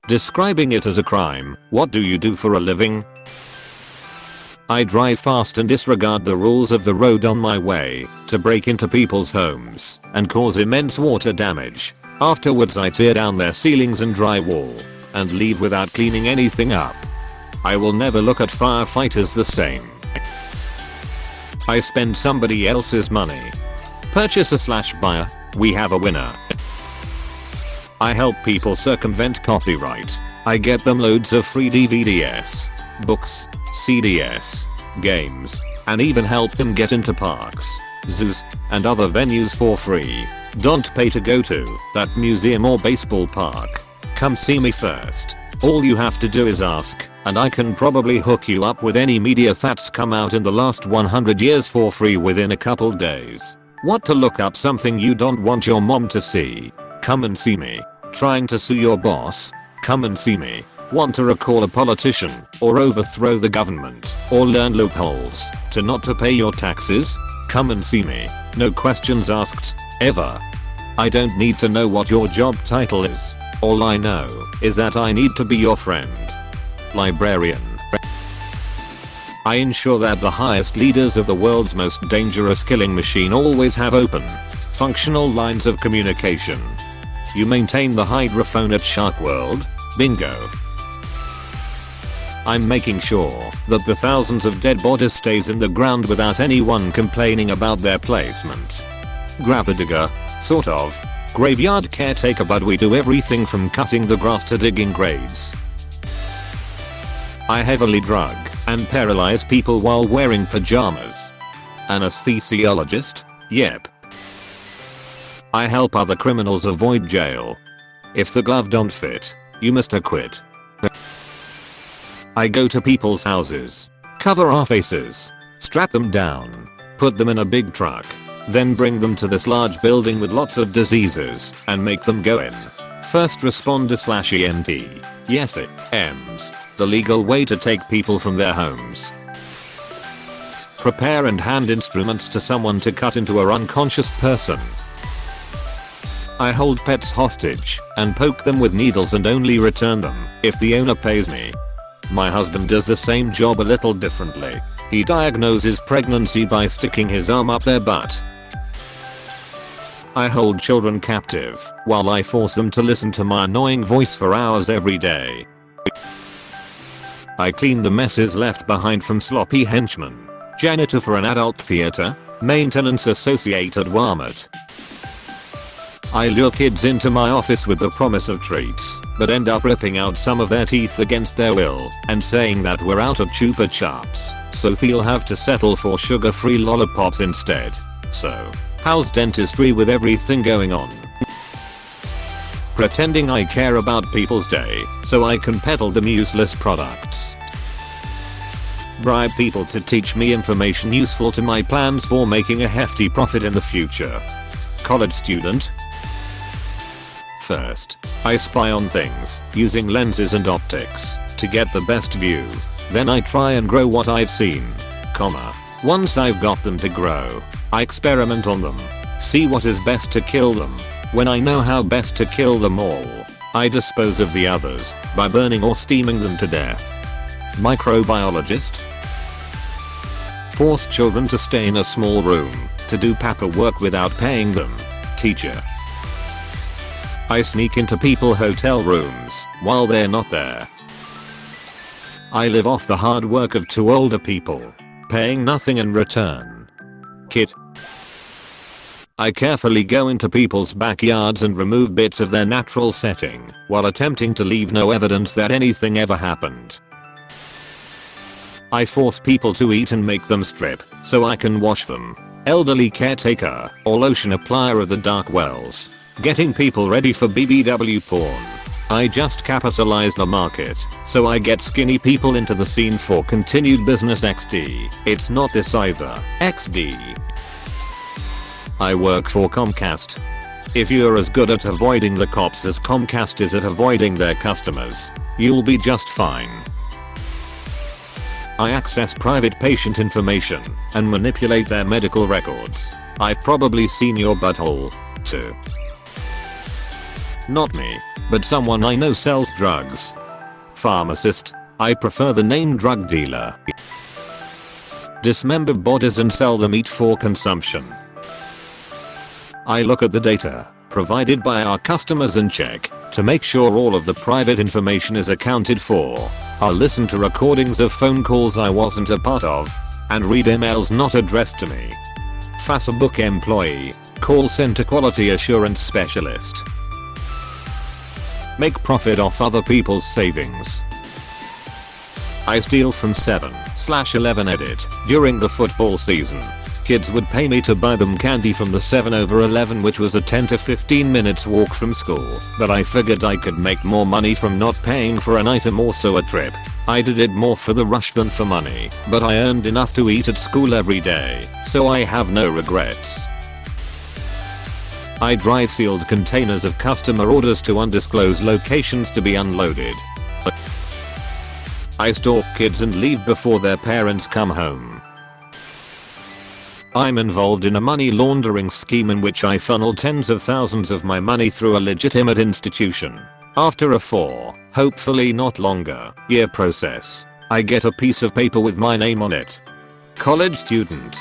Describing it as a crime. What do you do for a living? I drive fast and disregard the rules of the road on my way to break into people's homes and cause immense water damage. Afterwards I tear down their ceilings and drywall and leave without cleaning anything up. I will never look at firefighters the same. I spend somebody else's money. Purchaser/buyer, we have a winner. I help people circumvent copyright. I get them loads of free DVDs, books, CDs, games, and even help them get into parks, zoos, and other venues for free. Don't pay to go to that museum or baseball park. Come see me first. All you have to do is ask, and I can probably hook you up with any media that's come out in the last 100 years for free within a couple days. Want to look up something you don't want your mom to see? Come and see me. Trying to sue your boss? Come and see me. Want to recall a politician, or overthrow the government, or learn loopholes to not to pay your taxes? Come and see me. No questions asked, ever. I don't need to know what your job title is. All I know is that I need to be your friend. Librarian. I ensure that the highest leaders of the world's most dangerous killing machine always have open, functional lines of communication. You maintain the hydrophone at Shark World? Bingo. I'm making sure that the thousands of dead bodies stays in the ground without anyone complaining about their placement. Grab-a-digger, sort of. Graveyard caretaker, but we do everything from cutting the grass to digging graves. I heavily drug and paralyze people while wearing pajamas. Anesthesiologist? Yep. I help other criminals avoid jail. If the glove don't fit, you must acquit. I go to people's houses, cover our faces, strap them down, put them in a big truck, then bring them to this large building with lots of diseases and make them go in. First responder/EMT. Yes, EMS. The legal way to take people from their homes. Prepare and hand instruments to someone to cut into an unconscious person. I hold pets hostage and poke them with needles and only return them if the owner pays me. My husband does the same job a little differently. He diagnoses pregnancy by sticking his arm up their butt. I hold children captive while I force them to listen to my annoying voice for hours every day. I clean the messes left behind from sloppy henchmen. Janitor for an adult theater. Maintenance associate at Walmart. I lure kids into my office with the promise of treats, but end up ripping out some of their teeth against their will and saying that we're out of Chupa Chups, so they'll have to settle for sugar-free lollipops instead. So, how's dentistry with everything going on? Pretending I care about people's day so I can peddle them useless products. Bribe people to teach me information useful to my plans for making a hefty profit in the future. College student. First, I spy on things using lenses and optics to get the best view. Then I try and grow what I've seen, once I've got them to grow, I experiment on them, see what is best to kill them. When I know how best to kill them all, I dispose of the others by burning or steaming them to death. Microbiologist. Force children to stay in a small room to do paperwork without paying them. Teacher. I sneak into people's hotel rooms while they're not there. I live off the hard work of two older people, paying nothing in return. Kid. I carefully go into people's backyards and remove bits of their natural setting while attempting to leave no evidence that anything ever happened. I force people to eat and make them strip so I can wash them. Elderly caretaker or lotion applier of the dark wells. Getting people ready for BBW porn. I just capitalize the market so I get skinny people into the scene for continued business XD. It's not this either. XD. I work for Comcast. If you're as good at avoiding the cops as Comcast is at avoiding their customers, you'll be just fine. I access private patient information and manipulate their medical records. I've probably seen your butthole, too. Not me. but someone I know sells drugs. Pharmacist. I prefer the name drug dealer. Dismember bodies and sell the meat for consumption. I look at the data provided by our customers and check to make sure all of the private information is accounted for. I'll listen to recordings of phone calls I wasn't a part of and read emails not addressed to me. Facebook employee. Call center quality assurance specialist. Make profit off other people's savings. I steal from 7/11 edit. During the football season, kids would pay me to buy them candy from the 7/11, which was a 10 to 15 minutes walk from school, but I figured I could make more money from not paying for an item or so a trip. I did it more for the rush than for money, but I earned enough to eat at school every day, so I have no regrets. I drive sealed containers of customer orders to undisclosed locations to be unloaded. I stalk kids and leave before their parents come home. I'm involved in a money laundering scheme in which I funnel tens of thousands of my money through a legitimate institution. After a 4, hopefully not longer, year process, I get a piece of paper with my name on it. College student.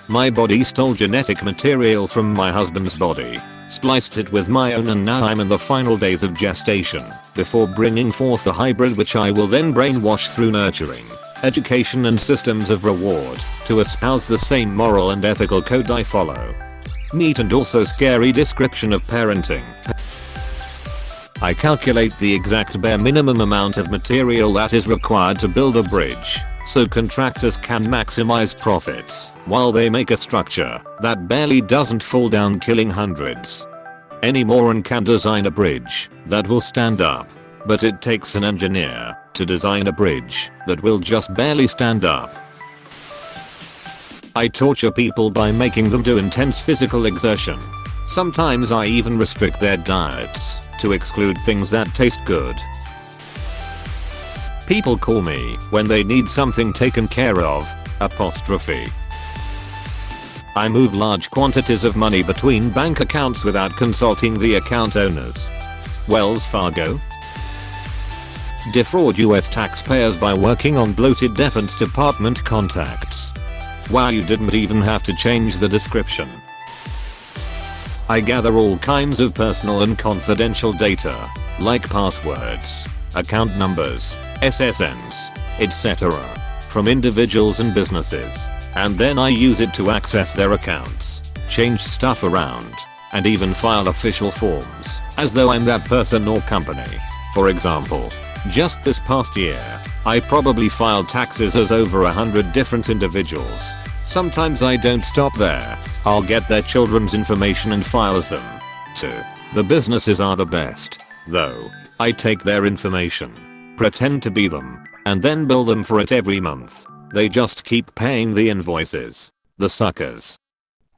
My body stole genetic material from my husband's body, spliced it with my own, and now I'm in the final days of gestation, before bringing forth a hybrid which I will then brainwash through nurturing, education and systems of reward, to espouse the same moral and ethical code I follow. Neat and also scary description of parenting. I calculate the exact bare minimum amount of material that is required to build a bridge, so contractors can maximize profits while they make a structure that barely doesn't fall down, killing hundreds. Any moron can design a bridge that will stand up, but it takes an engineer to design a bridge that will just barely stand up. I torture people by making them do intense physical exertion. Sometimes I even restrict their diets to exclude things that taste good. People call me when they need something taken care of, apostrophe. I move large quantities of money between bank accounts without consulting the account owners. Wells Fargo. Defraud US taxpayers by working on bloated Defense Department contacts. Wow, you didn't even have to change the description. I gather all kinds of personal and confidential data, like passwords, account numbers, SSNs, etc., from individuals and businesses, and then I use it to access their accounts, change stuff around, and even file official forms, as though I'm that person or company. For example, just this past year, I probably filed taxes as over 100 different individuals. Sometimes I don't stop there. I'll get their children's information and file as them, too. The businesses are the best, though. I take their information, pretend to be them, and then bill them for it every month. They just keep paying the invoices. The suckers.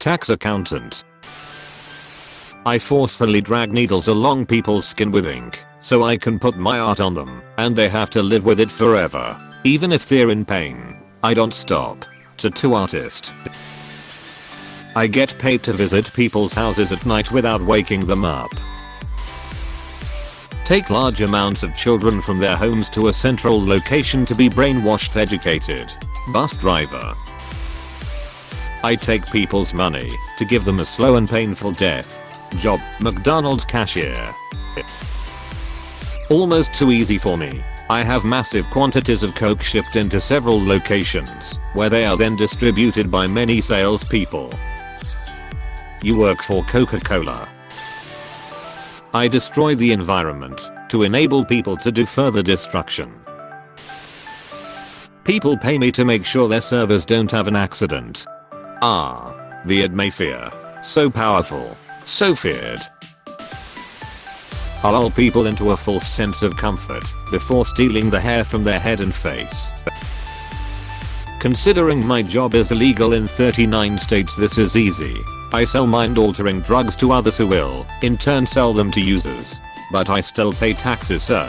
Tax accountant. I forcefully drag needles along people's skin with ink, so I can put my art on them, and they have to live with it forever. Even if they're in pain, I don't stop. Tattoo artist. I get paid to visit people's houses at night without waking them up. Take large amounts of children from their homes to a central location to be brainwashed, educated. Bus driver. I take people's money to give them a slow and painful death. Job, McDonald's cashier. Almost too easy for me. I have massive quantities of coke shipped into several locations, where they are then distributed by many salespeople. You work for Coca-Cola. I destroy the environment to enable people to do further destruction. People pay me to make sure their servers don't have an accident. The ad mafia. So powerful. So feared. I lull people into a false sense of comfort before stealing the hair from their head and face. Considering my job is illegal in 39 states, this is easy. I sell mind-altering drugs to others who will, in turn, sell them to users. But I still pay taxes, so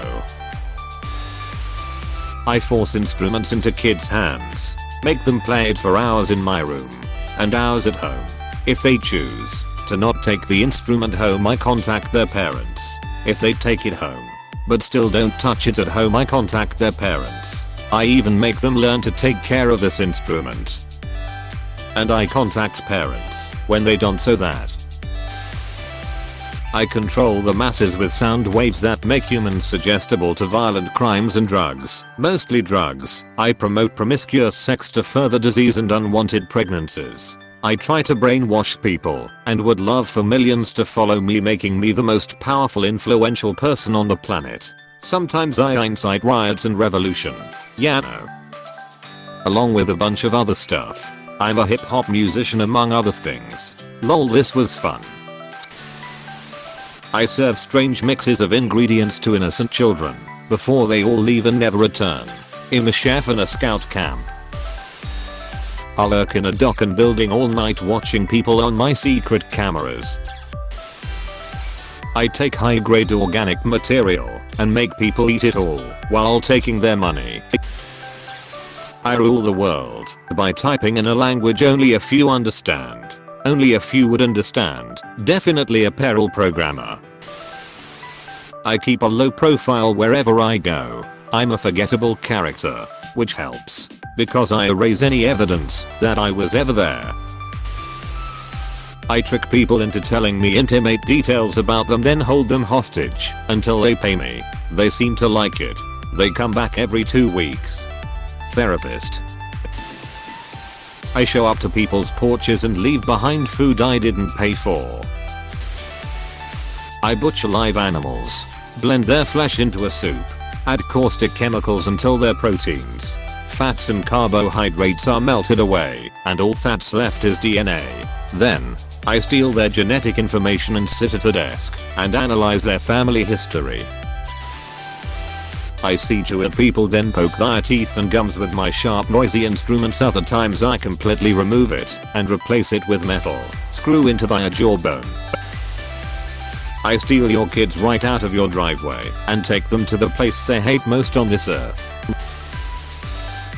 I force instruments into kids' hands, make them play it for hours in my room, and hours at home, if they choose. to not take the instrument home, I contact their parents. If they take it home but still don't touch it at home, I contact their parents. I even make them learn to take care of this instrument. And I contact parents when they don't, so that I control the masses with sound waves that make humans suggestible to violent crimes and drugs. Mostly drugs. I promote promiscuous sex to further disease and unwanted pregnancies. I try to brainwash people and would love for millions to follow me, making me the most powerful, influential person on the planet. Sometimes I incite riots and revolution. Yeah, no. Along with a bunch of other stuff. I'm a hip hop musician among other things. Lol, this was fun. I serve strange mixes of ingredients to innocent children before they all leave and never return. I'm a chef in a scout camp. I lurk in a dock and building all night watching people on my secret cameras. I take high grade organic material and make people eat it all while taking their money. I rule the world by typing in a language only a few understand. Only a few would understand. Definitely a peril programmer. I keep a low profile wherever I go. I'm a forgettable character, which helps because I erase any evidence that I was ever there. I trick people into telling me intimate details about them, then hold them hostage until they pay me. They seem to like it. They come back every 2 weeks. Therapist. I show up to people's porches and leave behind food I didn't pay for. I butcher live animals, blend their flesh into a soup, add caustic chemicals until their proteins, fats and carbohydrates are melted away, and all that's left is DNA. Then, I steal their genetic information and sit at a desk and analyze their family history. I see to it people then poke their teeth and gums with my sharp noisy instruments. Other times I completely remove it and replace it with metal. Screw into their jawbone. I steal your kids right out of your driveway and take them to the place they hate most on this earth.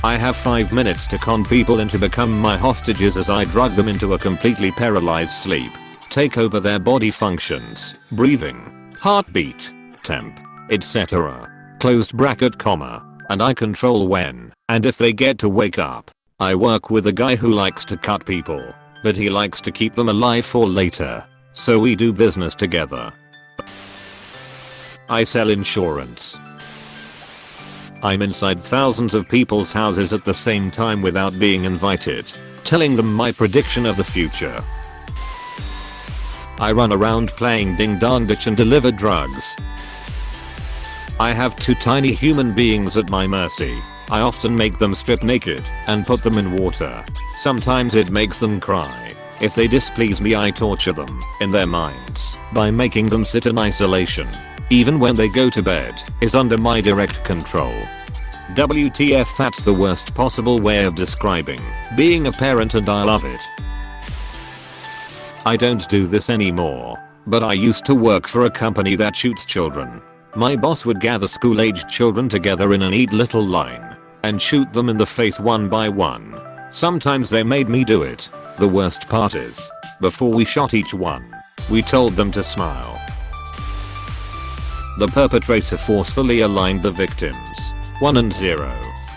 I have 5 minutes to con people into become my hostages as I drug them into a completely paralyzed sleep. Take over their body functions, breathing, heartbeat, temp, etc. Closed bracket comma, and I control when and if they get to wake up. I work with a guy who likes to cut people, but he likes to keep them alive for later. So we do business together. I sell insurance. I'm inside thousands of people's houses at the same time without being invited, telling them my prediction of the future. I run around playing ding dong ditch and deliver drugs. I have 2 tiny human beings at my mercy. I often make them strip naked and put them in water. Sometimes it makes them cry. If they displease me, I torture them in their minds by making them sit in isolation. Even when they go to bed is under my direct control. WTF, that's the worst possible way of describing being a parent, and I love it. I don't do this anymore, but I used to work for a company that shoots children. My boss would gather school-aged children together in a neat little line and shoot them in the face one by one. Sometimes they made me do it. The worst part is, before we shot each one, we told them to smile. The perpetrator forcefully aligned the victims, 1 and 0,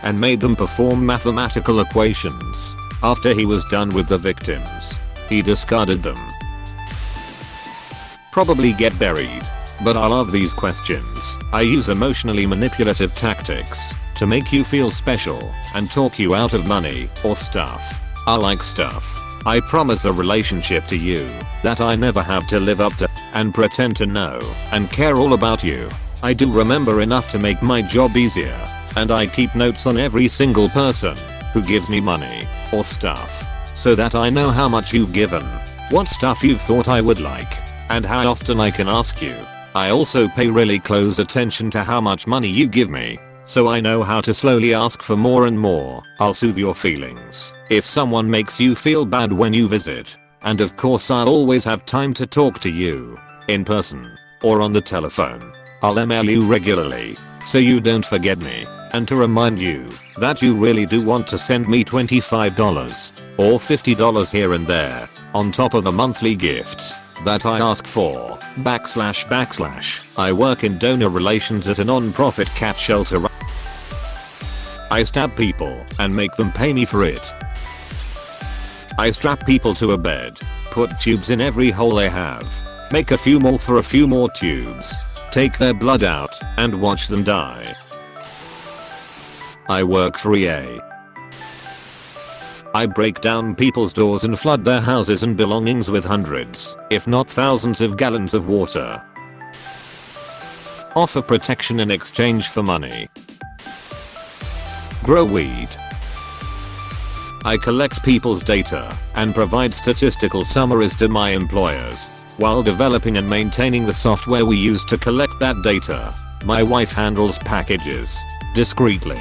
and made them perform mathematical equations. After he was done with the victims, he discarded them. Probably get buried. But I love these questions. I use emotionally manipulative tactics to make you feel special and talk you out of money or stuff. I like stuff. I promise a relationship to you that I never have to live up to and pretend to know and care all about you. I do remember enough to make my job easier, and I keep notes on every single person who gives me money or stuff so that I know how much you've given, what stuff you've thought I would like, and how often I can ask you. I also pay really close attention to how much money you give me, so I know how to slowly ask for more and more. I'll soothe your feelings if someone makes you feel bad when you visit. And of course I'll always have time to talk to you, in person, or on the telephone. I'll email you regularly, so you don't forget me, and to remind you that you really do want to send me $25 or $50 here and there. on top of the monthly gifts that I ask for. I work in donor relations at a non-profit cat shelter. I stab people and make them pay me for it. I strap people to a bed, put tubes in every hole they have, make a few more for a few more tubes, take their blood out and watch them die. I work for EA. I break down people's doors and flood their houses and belongings with hundreds, if not thousands of gallons of water. Offer protection in exchange for money. Grow weed. I collect people's data and provide statistical summaries to my employers. While developing and maintaining the software we use to collect that data, my wife handles packages discreetly.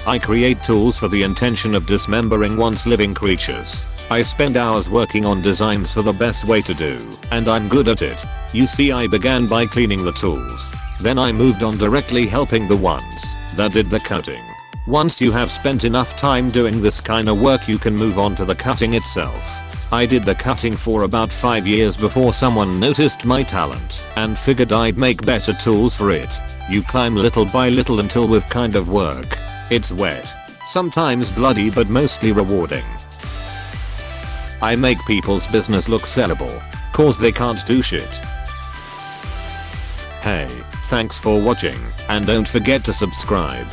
I create tools for the intention of dismembering once living creatures. I spend hours working on designs for the best way to do, and I'm good at it. You see, I began by cleaning the tools. Then I moved on directly helping the ones that did the cutting. Once you have spent enough time doing this kind of work, you can move on to the cutting itself. I did the cutting for about 5 years before someone noticed my talent and figured I'd make better tools for it. You climb little by little until with kind of work. It's wet, sometimes bloody, but mostly rewarding. I make people's business look sellable, cause they can't do shit. Hey, thanks for watching, and don't forget to subscribe.